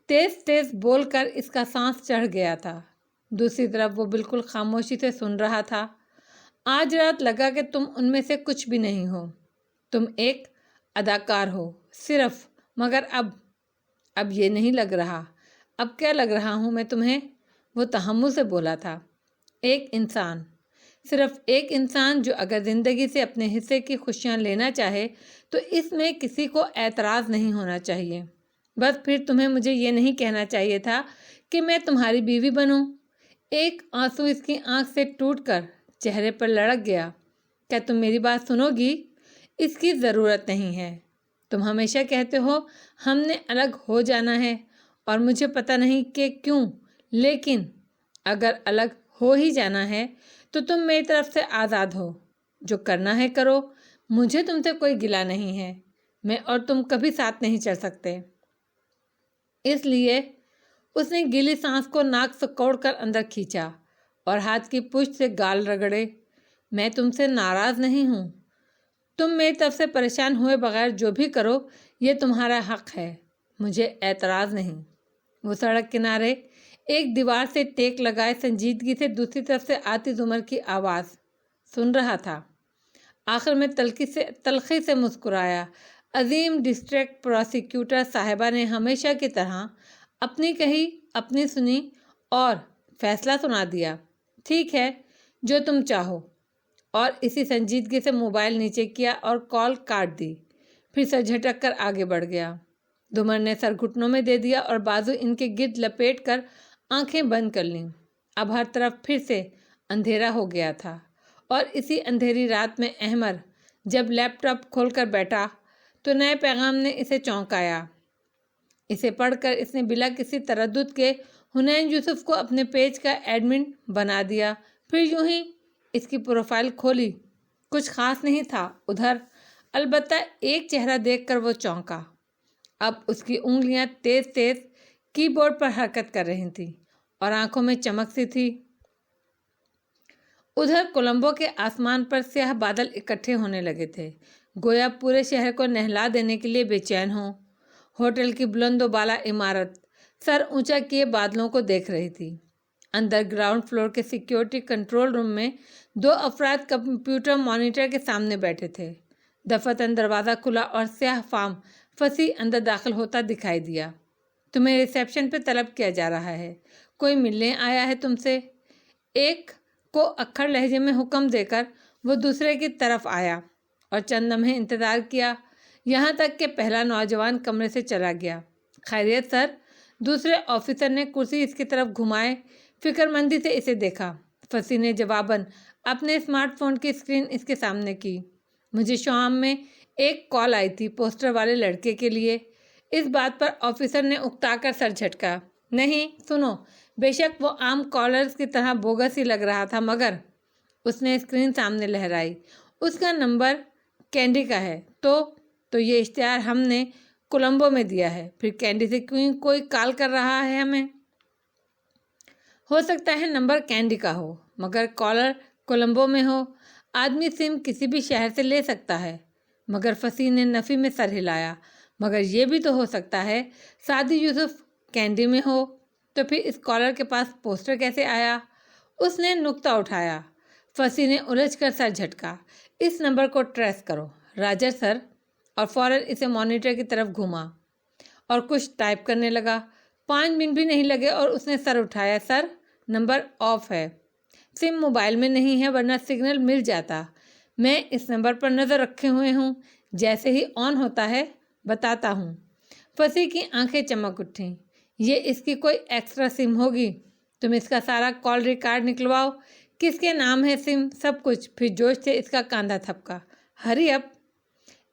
تیز تیز بول کر اس کا سانس چڑھ گیا تھا۔ دوسری طرف وہ بالکل خاموشی سے سن رہا تھا۔ آج رات لگا کہ تم ان میں سے کچھ بھی نہیں ہو، تم ایک اداکار ہو صرف۔ مگر اب یہ نہیں لگ رہا۔ اب کیا لگ رہا ہوں میں تمہیں؟ وہ تحمل سے بولا تھا۔ ایک انسان، صرف ایک انسان جو اگر زندگی سے اپنے حصے کی خوشیاں لینا چاہے تو اس میں کسی کو اعتراض نہیں ہونا چاہیے۔ بس پھر تمہیں مجھے یہ نہیں کہنا چاہیے تھا کہ میں تمہاری بیوی بنوں۔ ایک آنسو اس کی آنکھ سے ٹوٹ کر چہرے پر لڑک گیا۔ کیا تم میری بات سنو گی؟ اس کی ضرورت نہیں ہے۔ تم ہمیشہ کہتے ہو ہم نے الگ ہو جانا ہے اور مجھے پتہ نہیں کہ کیوں، لیکن اگر الگ ہو ہی جانا ہے تو تم میری طرف سے آزاد ہو، جو کرنا ہے کرو۔ مجھے تم سے کوئی گلہ نہیں ہے، میں اور تم کبھی ساتھ نہیں چل سکتے۔ اس لیے اس نے گیلی سانس کو ناک سے کوڑ کر اندر کھینچا اور ہاتھ کی پشت سے گال رگڑے۔ میں تم سے ناراض نہیں ہوں۔ تم میری طرف سے پریشان ہوئے بغیر جو بھی کرو یہ تمہارا حق ہے، مجھے اعتراض نہیں۔ وہ سڑک کنارے ایک دیوار سے ٹیک لگائے سنجیدگی سے دوسری طرف سے آتی زمر کی آواز سن رہا تھا۔ آخر میں تلخی سے مسکرایا۔ عظیم ڈسٹرکٹ پروسیکیوٹر صاحبہ نے ہمیشہ کی طرح اپنی کہی، اپنی سنی اور فیصلہ سنا دیا۔ ٹھیک ہے، جو تم چاہو۔ اور اسی سنجیدگی سے موبائل نیچے کیا اور کال کاٹ دی۔ پھر سر جھٹک کر آگے بڑھ گیا۔ دمر نے سر گھٹنوں میں دے دیا اور بازو ان کے گرد لپیٹ کر آنکھیں بند کر لیں۔ اب ہر طرف پھر سے اندھیرا ہو گیا تھا اور اسی اندھیری رات میں احمر جب لیپ ٹاپ کھول کر بیٹھا تو نئے پیغام نے اسے چونکایا۔ اسے پڑھ کر اس نے بلا کسی تردد کے حنین یوسف کو اپنے پیج کا ایڈمن بنا دیا۔ پھر یوں ہی اس کی پروفائل کھولی۔ کچھ خاص نہیں تھا ادھر، البتہ ایک چہرہ دیکھ کر وہ چونکا۔ اب اس کی انگلیاں تیز تیز کی بورڈ پر حرکت کر رہی تھیں اور آنکھوں میں چمک سی تھی۔ ادھر کولمبو کے آسمان پر سیاہ بادل اکٹھے ہونے لگے تھے، گویا پورے شہر کو نہلا دینے کے لیے بے چین ہوں۔ ہوٹل کی بلند و بالا عمارت سر اونچا کیے بادلوں کو دیکھ رہی تھی۔ اندر گراؤنڈ فلور کے سیکیورٹی کنٹرول روم میں 2 افراد کمپیوٹر مانیٹر کے سامنے بیٹھے تھے۔ دفعتاً دروازہ کھلا اور سیاہ فام فصیح اندر داخل ہوتا دکھائی دیا۔ تمہیں ریسیپشن پہ طلب کیا جا رہا ہے، کوئی ملنے آیا ہے تم سے۔ ایک کو اکھڑ لہجے میں حکم دے کر وہ دوسرے کی طرف آیا اور چند لمحے انتظار کیا، یہاں تک کہ پہلا نوجوان کمرے سے چلا گیا۔ خیریت سر؟ دوسرے آفیسر نے کرسی اس کی طرف گھمائے فکر مندی سے اسے دیکھا۔ فصیح نے جواباً اپنے اسمارٹ فون کی اسکرین اس کے سامنے کی۔ مجھے شام میں ایک کال آئی تھی پوسٹر والے لڑکے کے لیے۔ اس بات پر آفیسر نے اکتا کر سر جھٹکا۔ نہیں، سنو، بے شک وہ عام کالرز کی طرح بوگس ہی لگ رہا تھا، مگر اس نے اسکرین سامنے لہرائی، اس کا نمبر کینڈی کا ہے۔ تو یہ اشتہار ہم نے کولمبو میں دیا ہے، پھر کینڈی سے کیوں کوئی کال کر رہا ہے ہمیں؟ ہو سکتا ہے نمبر کینڈی کا ہو مگر کالر کولمبو میں ہو۔ آدمی سم کسی بھی شہر سے لے سکتا ہے۔ مگر فصیح نے نفی میں سر ہلایا۔ مگر یہ بھی تو ہو سکتا ہے سعدی یوسف کینڈی میں ہو، تو پھر اس کالر کے پاس پوسٹر کیسے آیا؟ اس نے نکتہ اٹھایا۔ فصیح نے الجھ کر سر جھٹکا۔ اس نمبر کو ٹریس کرو، راجر سر، اور فوراً اسے مانیٹر کی طرف گھوما اور کچھ ٹائپ کرنے لگا۔ 5 منٹ بھی نہیں لگے اور اس نے سر اٹھایا۔ سر، نمبر آف ہے، سم موبائل میں نہیں ہے ورنہ سگنل مل جاتا۔ میں اس نمبر پر نظر رکھے ہوئے ہوں، جیسے ہی آن ہوتا ہے بتاتا ہوں۔ فصیح کی آنکھیں چمک اٹھیں۔ یہ اس کی کوئی ایکسٹرا سم ہوگی، تم اس کا سارا کال ریکارڈ نکلواؤ۔ کس کے نام ہے سم، سب کچھ۔ پھر جوش سے اس کا کاندھا تھپکا۔ ہری اپ۔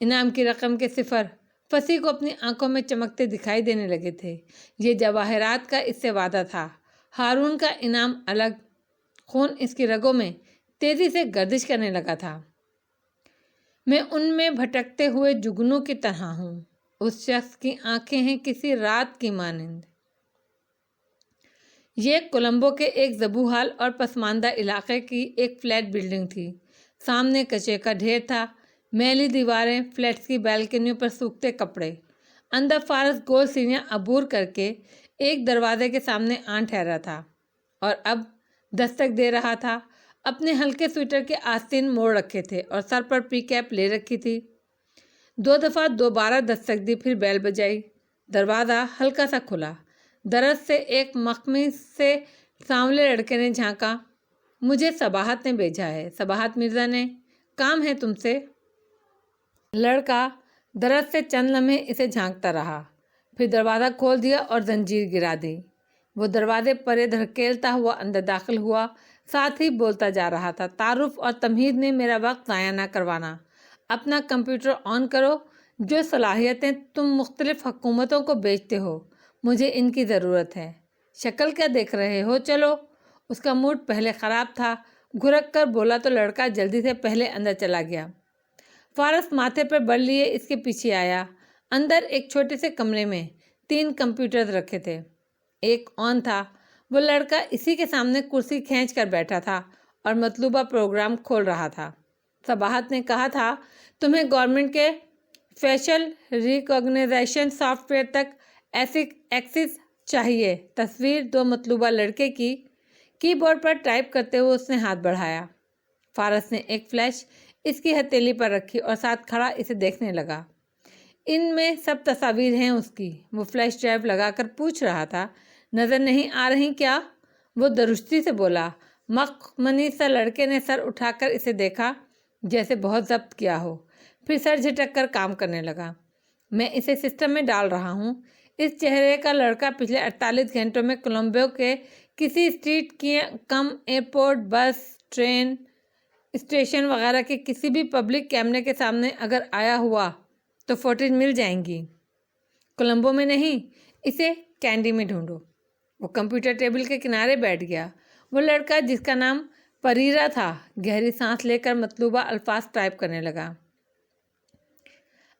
انعام کی رقم کے صفر فصیح کو اپنی آنکھوں میں چمکتے دکھائی دینے لگے تھے۔ یہ جواہرات کا اس سے وعدہ تھا۔ ہارون کا انعام الگ۔ خون اس کی رگوں میں تیزی سے گردش کرنے لگا تھا۔ میں ان میں بھٹکتے ہوئے جگنوں کی طرح ہوں۔ اس شخص کی آنکھیں ہیں کسی رات کی مانند۔ یہ کولمبو کے ایک زبوحال اور پسماندہ علاقے کی ایک فلیٹ بلڈنگ تھی۔ سامنے کچرے کا ڈھیر تھا، میلی دیواریں، فلیٹس کی بالکنیوں پر سوکھتے کپڑے۔ اندر فارس گول سیڑھیاں عبور کر کے ایک دروازے کے سامنے آن ٹھہرا تھا اور اب دستک دے رہا تھا۔ اپنے ہلکے سویٹر کے آستین موڑ رکھے تھے اور سر پر پی کیپ لے رکھی تھی۔ 2 دفعہ دوبارہ دستک دی، پھر بیل بجائی۔ دروازہ ہلکا سا کھلا۔ درز سے ایک مخمص سے سانولے لڑکے نے جھانکا۔ مجھے صباحت نے بھیجا ہے، صباحت مرزا نے۔ کام ہے تم سے؟ لڑکا درز سے چند لمحے اسے جھانکتا رہا، پھر دروازہ کھول دیا اور زنجیر گرا دی۔ وہ دروازے پرے دھکیلتا ہوا اندر داخل ہوا، ساتھ ہی بولتا جا رہا تھا، تعارف اور تمہید میں میرا وقت ضائع نہ کروانا۔ اپنا کمپیوٹر آن کرو۔ جو صلاحیتیں تم مختلف حکومتوں کو بیچتے ہو، مجھے ان کی ضرورت ہے۔ شکل کیا دیکھ رہے ہو، چلو۔ اس کا موڈ پہلے خراب تھا، گھرک کر بولا تو لڑکا جلدی سے پہلے اندر چلا گیا۔ فارس ماتھے پر بر لیے اس کے پیچھے آیا۔ اندر ایک چھوٹے سے کمرے میں 3 کمپیوٹرز رکھے تھے۔ ایک آن تھا۔ وہ لڑکا اسی کے سامنے کرسی کھینچ کر بیٹھا تھا اور مطلوبہ پروگرام کھول رہا تھا۔ صباحت نے کہا تھا، تمہیں گورنمنٹ کے فیشل ریکگنیشن سافٹ ویئر تک ایکسس چاہیے۔ تصویر 2 مطلوبہ لڑکے کی۔ کی بورڈ پر ٹائپ کرتے ہوئے اس نے ہاتھ بڑھایا۔ فارس نے ایک فلیش اس کی ہتھیلی پر رکھی اور ساتھ کھڑا اسے دیکھنے لگا۔ ان میں سب تصاویر ہیں اس کی۔ وہ فلیش ڈرائیو لگا کر پوچھ رہا تھا، نظر نہیں آ رہی کیا؟ وہ درستی سے بولا۔ مخمنی سا لڑکے نے سر اٹھا کر اسے دیکھا، جیسے بہت ضبط کیا ہو، پھر سر جھٹک کر کام کرنے لگا۔ میں اسے سسٹم میں ڈال رہا ہوں۔ اس چہرے کا لڑکا پچھلے 48 گھنٹوں میں کولمبو کے کسی اسٹریٹ کی کم ایئرپورٹ، بس، ٹرین اسٹیشن وغیرہ کے کسی بھی پبلک کیمرے کے سامنے اگر آیا ہوا تو فوٹیج مل جائیں گی۔ کولمبو میں نہیں، اسے کینڈی میں ڈھونڈو۔ وہ کمپیوٹر ٹیبل کے کنارے بیٹھ گیا۔ وہ لڑکا جس کا نام پریرا تھا گہری سانس لے کر مطلوبہ الفاظ ٹائپ کرنے لگا۔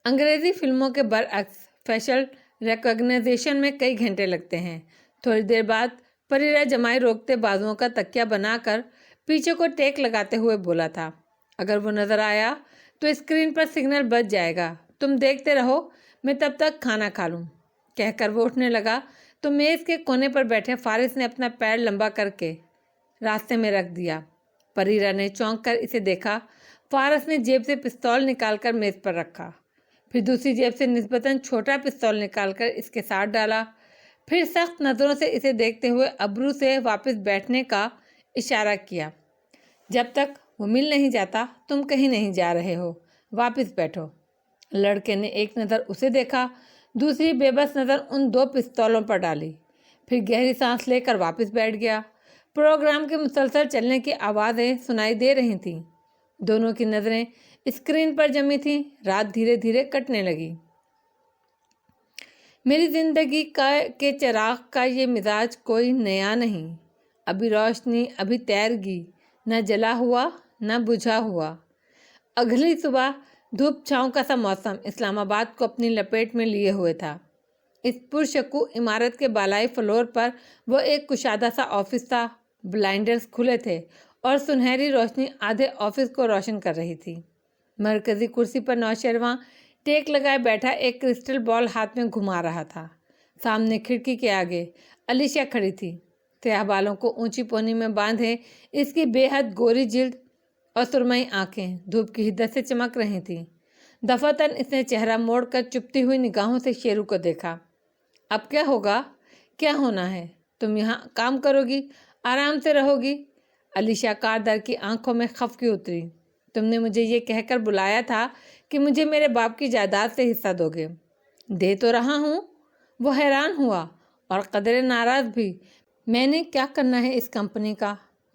انگریزی فلموں کے برعکس فیشل ریکگنیشن میں کئی گھنٹے لگتے ہیں۔ تھوڑی دیر بعد پریرا جمائی روکتے بازوؤں کا تکیہ بنا کر پیچھے کو ٹیک لگاتے ہوئے بولا تھا، اگر وہ نظر آیا تو اسکرین پر سگنل بج جائے گا، تم دیکھتے رہو، میں تب تک کھانا کھا لوں۔ کہہ کر وہ اٹھنے لگا تو میز کے کونے پر بیٹھے فارس نے اپنا پیر لمبا کر کے راستے میں رکھ دیا۔ پریرا نے چونک کر اسے دیکھا۔ فارس نے جیب سے پستول نکال کر میز پر رکھا، پھر دوسری جیب سے نسبتاً چھوٹا پستول نکال کر اس کے ساتھ ڈالا، پھر سخت نظروں سے اسے دیکھتے ہوئے ابرو سے واپس بیٹھنے کا اشارہ کیا۔ جب تک وہ مل نہیں جاتا تم کہیں نہیں جا رہے ہو، واپس بیٹھو۔ لڑکے نے ایک نظر اسے دیکھا، دوسری بے بس نظر ان 2 پستولوں پر ڈالی، پھر گہری سانس لے کر واپس بیٹھ گیا۔ پروگرام کے مسلسل چلنے کی آوازیں سنائی دے رہی تھیں۔ دونوں کی نظریں اسکرین پر جمی تھیں۔ رات دھیرے دھیرے کٹنے لگی۔ میری زندگی کے چراغ کا یہ مزاج کوئی نیا نہیں، ابھی روشنی، ابھی تیرگی، نہ جلا ہوا نہ بجھا ہوا۔ اگلی صبح دھوپ چھاؤں کا سا موسم اسلام آباد کو اپنی لپیٹ میں لیے ہوئے تھا۔ اس پرشکوہ عمارت کے بالائی فلور پر وہ ایک کشادہ سا آفس تھا۔ بلائنڈرز کھلے تھے اور سنہری روشنی آدھے آفس کو روشن کر رہی تھی۔ مرکزی کرسی پر نوشیروان ٹیک لگائے بیٹھا ایک کرسٹل بال ہاتھ میں گھما رہا تھا۔ سامنے کھڑکی کے آگے علیشا کھڑی تھی، سیاہ بالوں کو اونچی پونی میں باندھے اس کی بے حد گوری جلد اور سرمئی آنکھیں دھوپ کی حدت سے چمک رہی تھیں۔ دفعتاً اس نے چہرہ موڑ کر چپتی ہوئی نگاہوں سے شیرو کو دیکھا۔ اب کیا ہوگا؟ کیا ہونا ہے؟ تم یہاں کام کرو گی، آرام سے رہو گی؟ علیشا کاردار کی آنکھوں میں خفگی اتری۔ تم نے مجھے یہ کہہ کر بلایا تھا کہ مجھے میرے باپ کی جائیداد سے حصہ دو گے۔ دے تو رہا ہوں۔ وہ حیران ہوا اور قدرے ناراض بھی۔ میں نے کیا کرنا ہے اس کمپنی کا؟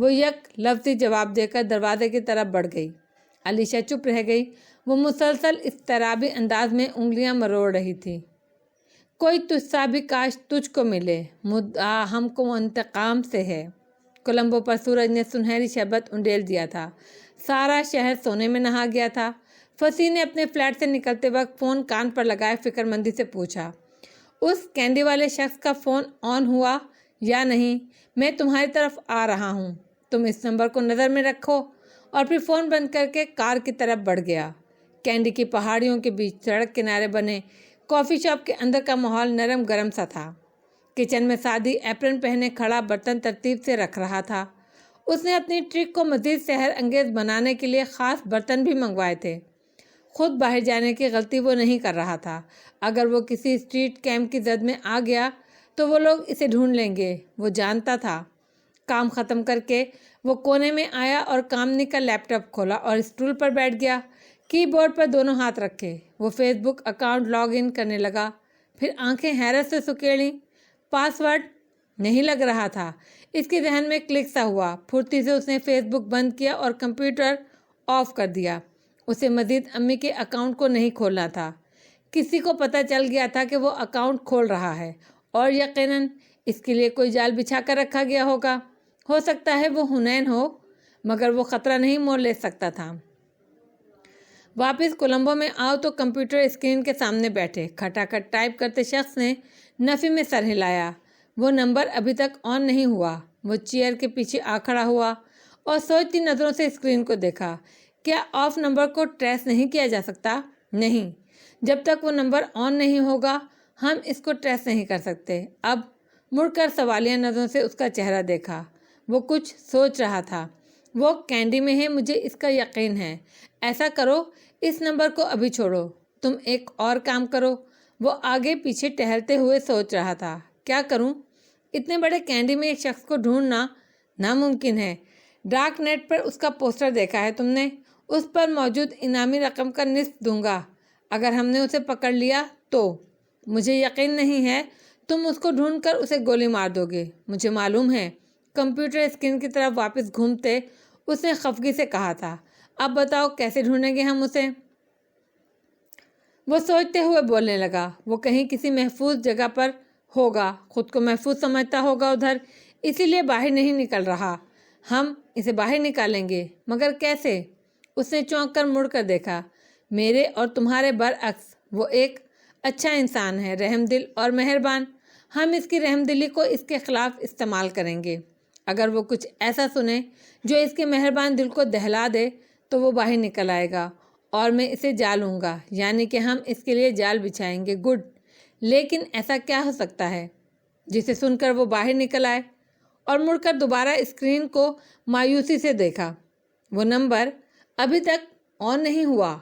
وہ یک لفظی جواب دے کر دروازے کی طرف بڑھ گئی۔ علیشہ چپ رہ گئی۔ وہ مسلسل اضطرابی انداز میں انگلیاں مروڑ رہی تھی۔ کوئی تجھ سا بھی کاش تجھ کو ملے، مدعا ہم کو انتقام سے ہے۔ کولمبو پر سورج نے سنہری شربت انڈیل دیا تھا۔ سارا شہر سونے میں نہا گیا تھا۔ فصیح نے اپنے فلیٹ سے نکلتے وقت فون کان پر لگائے فکر مندی سے پوچھا، اس کینڈی والے شخص کا فون آن ہوا یا نہیں؟ میں تمہاری طرف آ رہا ہوں، تم اس نمبر کو نظر میں رکھو۔ اور پھر فون بند کر کے کار کی طرف بڑھ گیا۔ کینڈی کی پہاڑیوں کے بیچ سڑک کنارے بنے کافی شاپ کے اندر کا ماحول نرم گرم سا تھا۔ کچن میں سادی ایپرن پہنے کھڑا برتن ترتیب سے رکھ رہا تھا۔ اس نے اپنی ٹرک کو مزید سحر انگیز بنانے کے لیے خاص برتن بھی منگوائے تھے۔ خود باہر جانے کی غلطی وہ نہیں کر رہا تھا۔ اگر وہ کسی اسٹریٹ کیمپ کی زد میں آ گیا تو وہ لوگ اسے ڈھونڈ لیں گے، وہ جانتا تھا۔ کام ختم کر کے وہ کونے میں آیا اور کامنی کا لیپ ٹاپ کھولا اور اسٹول پر بیٹھ گیا۔ کی بورڈ پر دونوں ہاتھ رکھے وہ Facebook account log in کرنے لگا۔ پھر آنکھیں حیرت سے سکیڑیں۔ پاس ورڈ نہیں لگ رہا تھا۔ اس کے ذہن میں کلک سا ہوا۔ پھرتی سے اس نے فیس بک بند کیا اور کمپیوٹر آف کر دیا۔ اسے مزید امی کے اکاؤنٹ کو نہیں کھولنا تھا۔ کسی کو پتہ چل گیا تھا کہ وہ اکاؤنٹ کھول رہا ہے اور یقیناً اس کے لیے کوئی جال بچھا کر رکھا گیا ہوگا۔ ہو سکتا ہے وہ حنین ہو، مگر وہ خطرہ نہیں مول لے سکتا تھا۔ واپس کولمبو میں آؤ تو کمپیوٹر اسکرین کے سامنے بیٹھے کھٹاکھٹ ٹائپ کرتے شخص نے نفی میں سر ہلایا۔ وہ نمبر ابھی تک آن نہیں ہوا۔ وہ چیئر کے پیچھے آ کھڑا ہوا اور سوچتی نظروں سے اسکرین کو دیکھا۔ کیا آف نمبر کو ٹریس نہیں کیا جا سکتا؟ نہیں، جب تک وہ نمبر آن نہیں ہوگا ہم اس کو ٹریس نہیں کر سکتے۔ اب مڑ کر سوالیہ نظروں سے اس کا چہرہ دیکھا۔ وہ کچھ سوچ رہا تھا۔ وہ کینڈی میں ہے، مجھے اس کا یقین ہے۔ ایسا کرو، اس نمبر کو ابھی چھوڑو، تم ایک اور کام کرو۔ وہ آگے پیچھے ٹہلتے ہوئے سوچ رہا تھا، کیا کروں؟ اتنے بڑے کینڈی میں ایک شخص کو ڈھونڈنا ناممکن ہے۔ ڈارک نیٹ پر اس کا پوسٹر دیکھا ہے تم نے؟ اس پر موجود انعامی رقم کا نصف دوں گا اگر ہم نے اسے پکڑ لیا تو۔ مجھے یقین نہیں ہے تم اس کو ڈھونڈ کر اسے گولی مار دو گے، مجھے معلوم ہے۔ کمپیوٹر اسکرین کی طرف واپس گھومتے اس نے خفگی سے کہا تھا، اب بتاؤ کیسے ڈھونڈیں گے ہم اسے؟ وہ سوچتے ہوئے بولنے لگا، وہ کہیں کسی محفوظ جگہ پر ہوگا، خود کو محفوظ سمجھتا ہوگا ادھر، اسی لیے باہر نہیں نکل رہا۔ ہم اسے باہر نکالیں گے، مگر کیسے؟ اس نے چونک کر مڑ کر دیکھا۔ میرے اور تمہارے برعکس وہ ایک اچھا انسان ہے، رحم دل اور مہربان۔ ہم اس کی رحم دلی کو اس کے خلاف استعمال کریں گے۔ اگر وہ کچھ ایسا سنے جو اس کے مہربان دل کو دہلا دے تو وہ باہر نکل آئے گا اور میں اسے جالوں گا، یعنی کہ ہم اس کے لیے جال بچھائیں گے۔ گڈ، لیکن ایسا کیا ہو سکتا ہے جسے سن کر وہ باہر نکل آئے؟ اور مڑ کر دوبارہ اسکرین کو مایوسی سے دیکھا۔ وہ نمبر ابھی تک آن نہیں ہوا۔